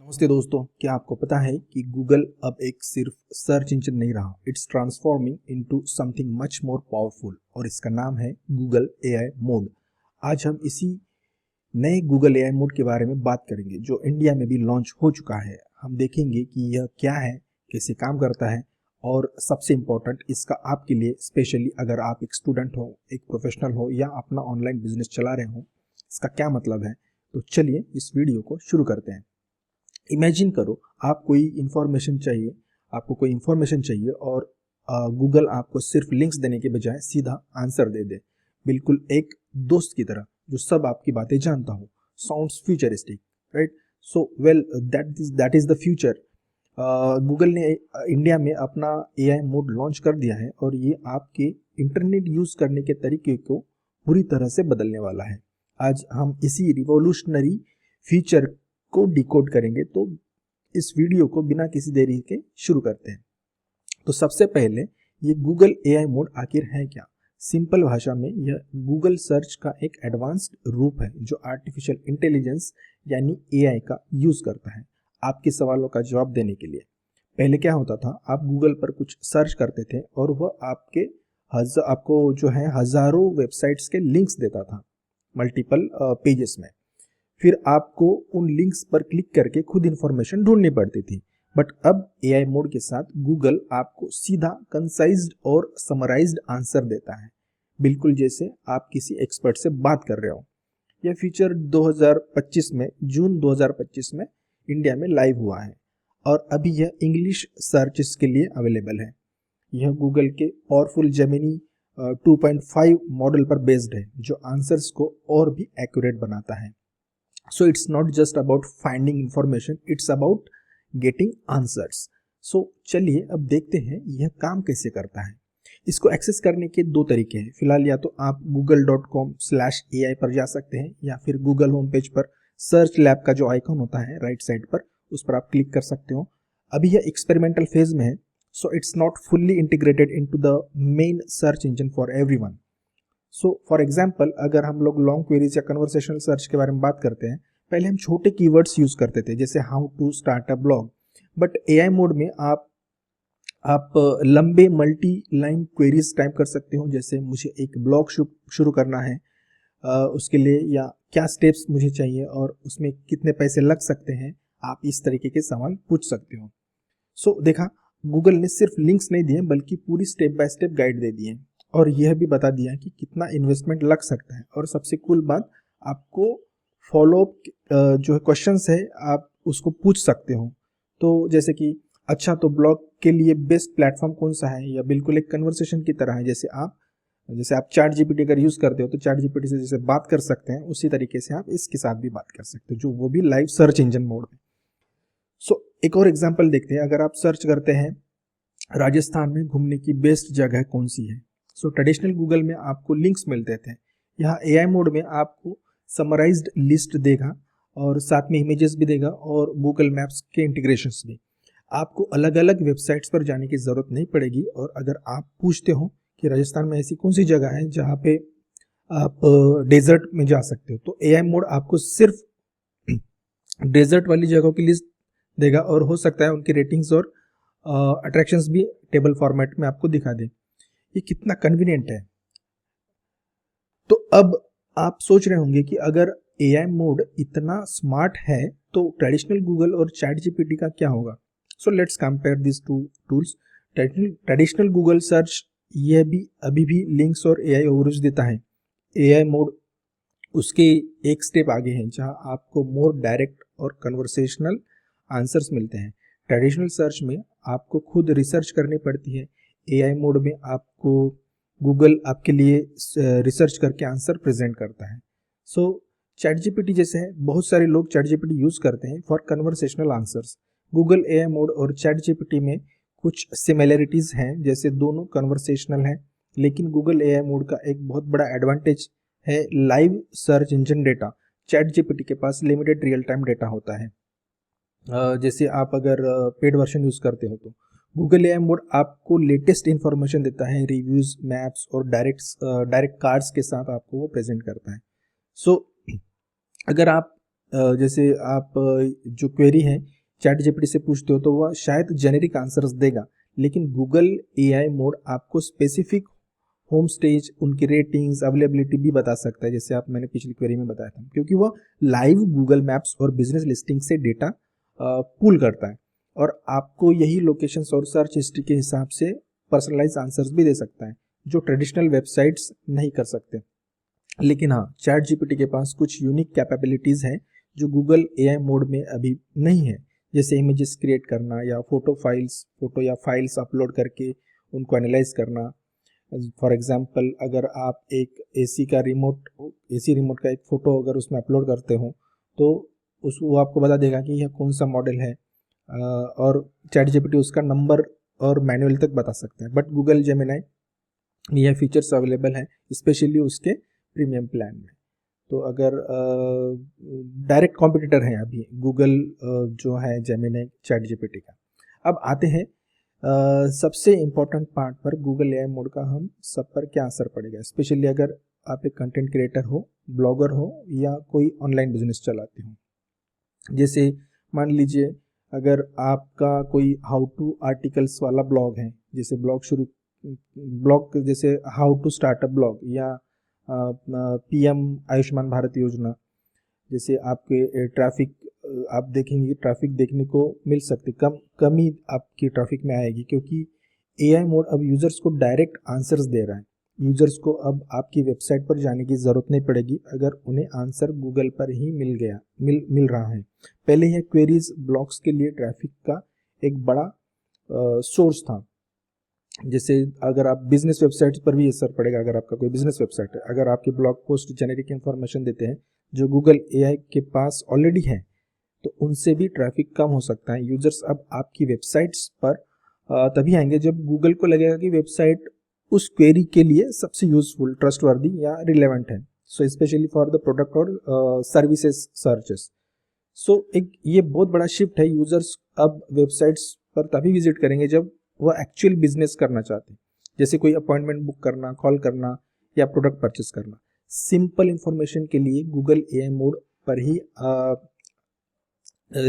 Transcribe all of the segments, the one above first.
नमस्ते दोस्तों, क्या आपको पता है कि गूगल अब एक सिर्फ सर्च इंजन नहीं रहा। It's transforming into something much more powerful और इसका नाम है गूगल एआई मोड। आज हम इसी नए गूगल एआई मोड के बारे में बात करेंगे जो इंडिया में भी लॉन्च हो चुका है। हम देखेंगे कि यह क्या है, कैसे काम करता है और सबसे इम्पोर्टेंट इसका आपके लिए स्पेशली अगर आप एक स्टूडेंट हो, एक प्रोफेशनल हो या अपना ऑनलाइन बिजनेस चला रहे हो, इसका क्या मतलब है। तो चलिए इस वीडियो को शुरू करते हैं। इमेजिन करो आपको कोई इन्फॉर्मेशन चाहिए और गूगल आपको सिर्फ लिंक्स देने के बजाय सीधा आंसर दे दे, बिल्कुल एक दोस्त की तरह जो सब आपकी बातें जानता हो। Sounds futuristic, right? So well that is the future. Google ने इंडिया में अपना एआई मोड लॉन्च कर दिया है और ये आपके इंटरनेट यूज करने के तरीके को पूरी तरह से बदलने वाला है। आज हम इसी रिवॉल्यूशनरी फीचर को डिकोड करेंगे, तो इस वीडियो को बिना किसी देरी के शुरू करते हैं। तो सबसे पहले ये गूगल एआई मोड आखिर है क्या? सिंपल भाषा में यह गूगल सर्च का एक एडवांस्ड रूप है जो आर्टिफिशियल इंटेलिजेंस यानी एआई का यूज करता है आपके सवालों का जवाब देने के लिए। पहले क्या होता था, आप गूगल पर कुछ सर्च करते थे और वह आपको जो है हजारों वेबसाइट्स के लिंक्स देता था मल्टीपल पेजेस में। फिर आपको उन लिंक्स पर क्लिक करके खुद इंफॉर्मेशन ढूंढनी पड़ती थी। बट अब एआई मोड के साथ गूगल आपको सीधा कंसाइज्ड और समराइज्ड आंसर देता है, बिल्कुल जैसे आप किसी एक्सपर्ट से बात कर रहे हो। यह फीचर 2025 में जून 2025 में इंडिया में लाइव हुआ है और अभी यह इंग्लिश सर्चेस के लिए अवेलेबल है। यह गूगल के पावरफुल जेमिनी 2.5 मॉडल पर बेस्ड है जो आंसर्स को और भी एक्यूरेट बनाता है। So it's not just about finding information, it's about getting answers. So चलिए अब देखते हैं यह काम कैसे करता है। इसको एक्सेस करने के दो तरीके हैं। फिलहाल या तो आप google.com/ai पर जा सकते हैं या फिर गूगल होम पेज पर सर्च लैब का जो आइकन होता है राइट साइड पर, उस पर आप क्लिक कर सकते हो। अभी यह एक्सपेरिमेंटल फेज में है, so it's not fully integrated into the main search engine for everyone. So for example, अगर हम लोग लॉन्ग क्वेरीज या कन्वर्सेशनल सर्च के बारे में बात करते हैं, पहले हम छोटे कीवर्ड्स यूज करते थे जैसे how to start a blog. But AI mode में आप लंबे मल्टी लाइन क्वेरीज टाइप कर सकते हो, जैसे मुझे एक ब्लॉग शुरू करना है, उसके लिए या क्या स्टेप्स मुझे चाहिए और उसमें कितने पैसे लग सकते हैं। आप इस तरीके के सवाल पूछ सकते हो। सो देखा, गूगल ने सिर्फ लिंक्स नहीं दिए बल्कि पूरी स्टेप बाय स्टेप गाइड दे दिए और यह भी बता दिया कि कितना इन्वेस्टमेंट लग सकता है। और सबसे कूल बात, आपको फॉलोअप जो क्वेश्चंस है आप उसको पूछ सकते हो। तो जैसे कि अच्छा, तो ब्लॉग के लिए बेस्ट प्लेटफॉर्म कौन सा है, या बिल्कुल एक कन्वर्सेशन की तरह है। जैसे आप चैट जीपीटी अगर यूज करते हो तो चैट जीपीटी से जैसे बात कर सकते हैं, उसी तरीके से आप इसके साथ भी बात कर सकते हो, जो वो भी लाइव सर्च इंजन मोड में। सो एक और एग्जाम्पल देखते हैं। अगर आप सर्च करते हैं राजस्थान में घूमने की बेस्ट जगह कौन सी है, सो ट्रेडिशनल गूगल में आपको लिंक्स मिलते थे। यहाँ एआई मोड में आपको समराइज्ड लिस्ट देगा और साथ में इमेजेस भी देगा और गूगल मैप्स के इंटीग्रेशंस भी। आपको अलग अलग वेबसाइट्स पर जाने की ज़रूरत नहीं पड़ेगी। और अगर आप पूछते हो कि राजस्थान में ऐसी कौन सी जगह है जहाँ पे आप डेजर्ट में जा सकते हो, तो एआई मोड आपको सिर्फ डेजर्ट वाली जगहों की लिस्ट देगा और हो सकता है उनकी रेटिंग्स और अट्रैक्शंस भी टेबल फॉर्मेट में आपको दिखा दे। ये कितना कन्वीनियंट है। तो अब आप सोच रहे होंगे कि अगर एआई मोड इतना स्मार्ट है तो ट्रेडिशनल गूगल और चैट जीपीटी का क्या होगा। So let's compare this two tools. Traditional Google search यह भी अभी भी लिंक्स और एआई ओवरव्यूज देता है। एआई मोड उसके एक स्टेप आगे है, जहां आपको मोर डायरेक्ट और कन्वर्सेशनल आंसर्स मिलते हैं। ट्रेडिशनल सर्च में आपको खुद रिसर्च करनी पड़ती है, एआई मोड में आपको गूगल आपके लिए रिसर्च करके आंसर प्रेजेंट करता है। सो चैट जीपीटी जैसे है, बहुत सारे लोग चैट जीपीटी यूज करते हैं for conversational answers. Google AI mode और चैट जीपीटी में कुछ सिमिलरिटीज हैं, जैसे दोनों कन्वर्सेशनल है, लेकिन गूगल एआई मोड का एक बहुत बड़ा एडवांटेज है live search engine data. Chat GPT के पास लिमिटेड रियल टाइम डेटा होता है। जैसे आप अगर पेड वर्जन यूज करते हो तो गूगल एआई मोड आपको लेटेस्ट इंफॉर्मेशन देता है, रिव्यूज, मैप्स और डायरेक्ट कार्ड्स के साथ आपको वो प्रेजेंट करता है। सो अगर आप जैसे आप जो क्वेरी है चैट जीपीटी से पूछते हो तो वह शायद जेनेरिक आंसर्स देगा, लेकिन गूगल एआई मोड आपको स्पेसिफिक होम स्टेज, उनकी रेटिंग्स, अवेलेबिलिटी भी बता सकता है, जैसे आप मैंने पिछली क्वेरी में बताया था, क्योंकि वह लाइव गूगल मैप्स और बिजनेस लिस्टिंग से डेटा पुल करता है और आपको यही लोकेशंस और सर्च हिस्ट्री के हिसाब से पर्सनलाइज आंसर्स भी दे सकता है, जो ट्रेडिशनल वेबसाइट्स नहीं कर सकते। लेकिन हाँ, चैट जीपीटी के पास कुछ यूनिक कैपेबिलिटीज़ हैं जो गूगल एआई मोड में अभी नहीं है, जैसे इमेजेस क्रिएट करना या फोटो या फाइल्स अपलोड करके उनको एनालाइज करना। फॉर एग्जांपल, अगर आप एक एसी रिमोट का एक फ़ोटो अगर उसमें अपलोड करते हो तो वो आपको बता देगा कि यह कौन सा मॉडल है, और चैट जीपीटी उसका नंबर और मैनुअल तक बता सकता है। बट गूगल जेमिनाई में यह फीचर्स अवेलेबल हैं, स्पेशली उसके प्रीमियम प्लान में। तो अगर डायरेक्ट कॉम्पिटिटर है अभी गूगल जो है जेमिनाई चैट जीपीटी का। अब आते हैं सबसे इम्पोर्टेंट पार्ट पर, गूगल एआई मोड का हम सब पर क्या असर पड़ेगा, स्पेशली अगर आप एक कंटेंट क्रिएटर हो, ब्लॉगर हो या कोई ऑनलाइन बिजनेस चलाते हो। जैसे मान लीजिए अगर आपका कोई हाउ टू आर्टिकल्स वाला ब्लॉग है, जैसे ब्लॉग जैसे how to start a blog या पीएम आयुष्मान भारत योजना, जैसे आपके ट्रैफिक, आप देखेंगे ट्रैफिक देखने को मिल सकती, कम ही आपकी ट्रैफिक में आएगी, क्योंकि एआई मोड अब यूजर्स को डायरेक्ट आंसर्स दे रहा है। यूजर्स को अब आपकी वेबसाइट पर जाने की ज़रूरत नहीं पड़ेगी अगर उन्हें आंसर गूगल पर ही मिल रहा है। पहले यह क्वेरीज ब्लॉग्स के लिए ट्रैफिक का एक बड़ा सोर्स था। जैसे अगर आप बिजनेस वेबसाइट्स पर भी असर पड़ेगा, अगर आपका कोई बिजनेस वेबसाइट है, अगर आपके ब्लॉग पोस्ट जेनेरिक इन्फॉर्मेशन देते हैं जो गूगल एआई के पास ऑलरेडी है, तो उनसे भी ट्रैफिक कम हो सकता है। यूजर्स अब आपकी वेबसाइट्स पर तभी आएंगे जब गूगल को लगेगा कि वेबसाइट उस क्वेरी के लिए सबसे यूजफुल, ट्रस्टवर्दी या रिलेवेंट है। So specially for the product और सर्विसेज सर्चेस। सो एक ये बहुत बड़ा शिफ्ट है। यूजर्स अब वेबसाइट्स पर तभी विजिट करेंगे जब वह एक्चुअल बिजनेस करना चाहते हैं, जैसे कोई अपॉइंटमेंट बुक करना, कॉल करना या प्रोडक्ट परचेस करना। सिंपल इंफॉर्मेशन के लिए गूगल एआई मोड पर ही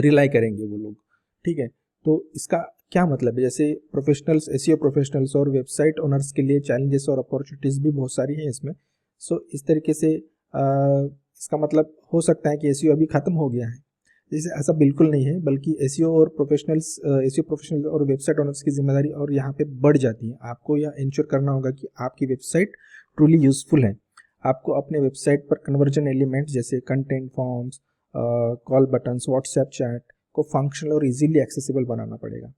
रिलाई करेंगे वो लोग, ठीक है। तो इसका क्या मतलब है, जैसे प्रोफेशनल्स, एसईओ प्रोफेशनल्स और वेबसाइट ओनर्स के लिए चैलेंजेस और अपॉर्चुनिटीज़ भी बहुत सारी हैं इसमें। सो इस तरीके से इसका मतलब हो सकता है कि एसईओ अभी ख़त्म हो गया है, जैसे ऐसा बिल्कुल नहीं है, बल्कि एसईओ प्रोफेशनल्स और वेबसाइट ओनर्स की जिम्मेदारी और यहाँ पे बढ़ जाती है। आपको यह इंश्योर करना होगा कि आपकी वेबसाइट ट्रूली यूजफुल है। आपको अपने वेबसाइट पर कन्वर्जन एलिमेंट्स जैसे content, forms, call buttons, WhatsApp chat को फंक्शनल और इजीली एक्सेसिबल बनाना पड़ेगा।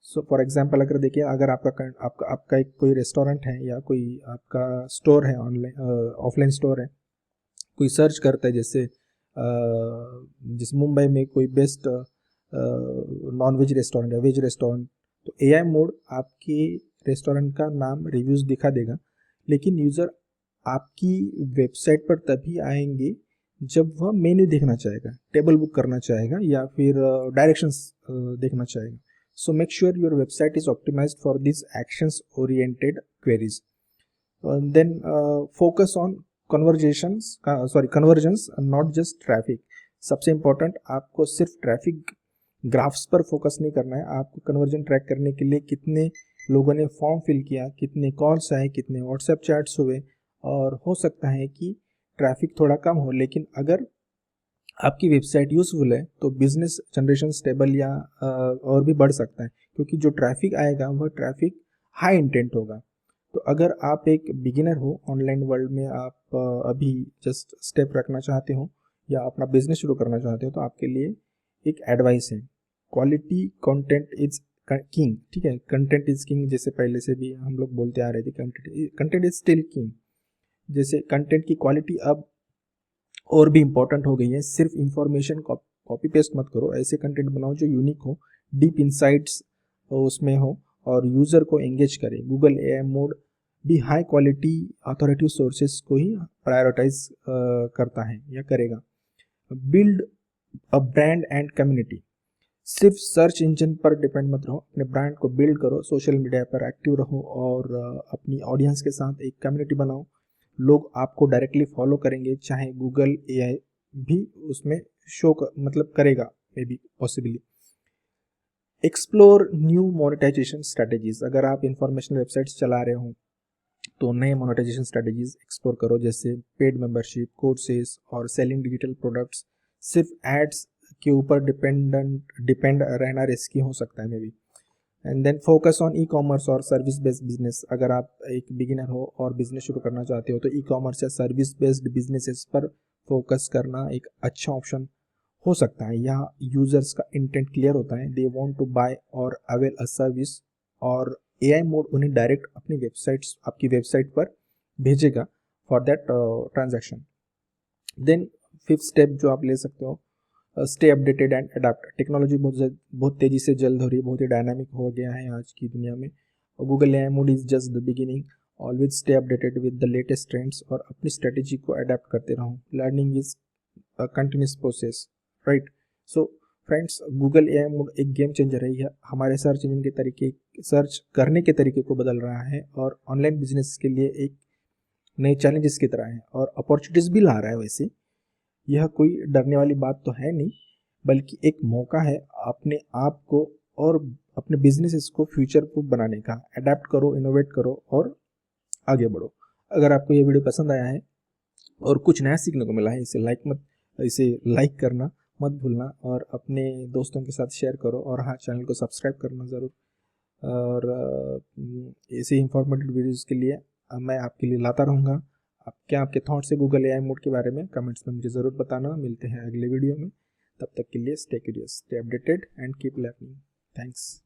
सो फॉर एग्जांपल अगर देखिए, अगर आपका एक कोई रेस्टोरेंट है या कोई आपका स्टोर है, ऑनलाइन ऑफलाइन स्टोर है, कोई सर्च करता है, जैसे मुंबई में कोई बेस्ट नॉन वेज रेस्टोरेंट या वेज रेस्टोरेंट, तो एआई मोड आपके रेस्टोरेंट का नाम, रिव्यूज़ दिखा देगा, लेकिन यूज़र आपकी वेबसाइट पर तभी आएंगे जब वह मेन्यू देखना चाहेगा, टेबल बुक करना चाहेगा या फिर डायरेक्शंस देखना चाहेगा। So make sure your website is optimised for this actions oriented queries. Then focus on conversions, not just traffic. सबसे इंपॉर्टेंट, आपको सिर्फ ट्रैफिक ग्राफ्स पर फोकस नहीं करना है, आपको कन्वर्जन ट्रैक करने के लिए कितने लोगों ने फॉर्म फिल किया, कितने कॉल्स आए, कितने व्हाट्सएप चैट्स हुए, और हो सकता है कि ट्रैफिक थोड़ा कम हो, लेकिन अगर आपकी वेबसाइट यूजफुल है तो बिजनेस जनरेशन स्टेबल या और भी बढ़ सकता है, क्योंकि जो ट्रैफिक आएगा वह ट्रैफिक हाई इंटेंट होगा। तो अगर आप एक बिगिनर हो ऑनलाइन वर्ल्ड में, आप अभी जस्ट स्टेप रखना चाहते हो या अपना बिजनेस शुरू करना चाहते हो, तो आपके लिए एक एडवाइस है, क्वालिटी कंटेंट इज किंग, ठीक है। कंटेंट इज किंग, जैसे पहले से भी हम लोग बोलते आ रहे थे, कंटेंट इज स्टिल किंग। जैसे कंटेंट की क्वालिटी अब और भी इम्पोर्टेंट हो गई है। सिर्फ इंफॉर्मेशन कॉपी पेस्ट मत करो, ऐसे कंटेंट बनाओ जो यूनिक हो, डीप इंसाइट्स उसमें हो और यूज़र को एंगेज करे। गूगल एआई मोड भी हाई क्वालिटी अथॉरिटिव सोर्सेस को ही प्रायोरिटाइज करता है या करेगा। Build a brand and community, सिर्फ सर्च इंजन पर डिपेंड मत रहो, अपने ब्रांड को बिल्ड करो, सोशल मीडिया पर एक्टिव रहो और अपनी ऑडियंस के साथ एक कम्युनिटी बनाओ। लोग आपको डायरेक्टली फॉलो करेंगे, चाहे गूगल एआई भी उसमें शो मतलब करेगा maybe possibly. Explore new monetisation strategies, अगर आप इंफॉर्मेशनल वेबसाइट्स चला रहे हो तो नए मोनेटाइजेशन स्ट्रेटेजीज एक्सप्लोर करो, जैसे पेड मेंबरशिप, कोर्सेज और सेलिंग डिजिटल प्रोडक्ट्स। सिर्फ एड्स के ऊपर डिपेंड रहना रिस्की हो सकता है maybe. And then focus on e commerce और सर्विस बेस्ड बिजनेस, अगर आप एक बिगिनर हो और बिजनेस शुरू करना चाहते हो तो ई कॉमर्स या सर्विस बेस्ड बिजनेसेस पर फोकस करना एक अच्छा ऑप्शन हो सकता है। यहाँ यूजर्स का इंटेंट क्लियर होता है, दे वांट टू बाय और अवेल अ सर्विस, और एआई मोड उन्हें डायरेक्ट अपनी वेबसाइट्स आपकी वेबसाइट पर भेजेगा for that transaction. Then fifth step जो आप ले सकते हो, stay updated and adapt. Technology बहुत तेजी से जल्द हो रही है, बहुत ही डायनामिक हो गया है आज की दुनिया में। Google AI mode is just the beginning, always stay updated with the latest trends और अपनी स्ट्रेटेजी को अडेप्ट करते रहो। Learning is a continuous process, right. So friends, Google AI mode एक गेम चेंजर है, यह हमारे सर्च इंजन के तरीके, सर्च करने के तरीके को बदल रहा है और ऑनलाइन बिजनेस के लिए एक नए चैलेंजेस की तरह है और अपॉर्चुनिटीज भी ला रहा है। वैसे यह कोई डरने वाली बात तो है नहीं, बल्कि एक मौका है अपने आप को और अपने बिजनेसेस को फ्यूचर प्रूफ बनाने का। अडेप्ट करो, इनोवेट करो और आगे बढ़ो। अगर आपको ये वीडियो पसंद आया है और कुछ नया सीखने को मिला है, इसे लाइक करना मत भूलना और अपने दोस्तों के साथ शेयर करो, और हाँ, चैनल को सब्सक्राइब करना ज़रूर। और ऐसे इंफॉर्मेटिव वीडियोज़ के लिए मैं आपके लिए लाता रहूँगा। आपके थॉट्स है गूगल एआई मोड के बारे में कमेंट्स में मुझे ज़रूर बताना। मिलते हैं अगले वीडियो में, तब तक के लिए stay curious, stay updated and keep learning. Thanks.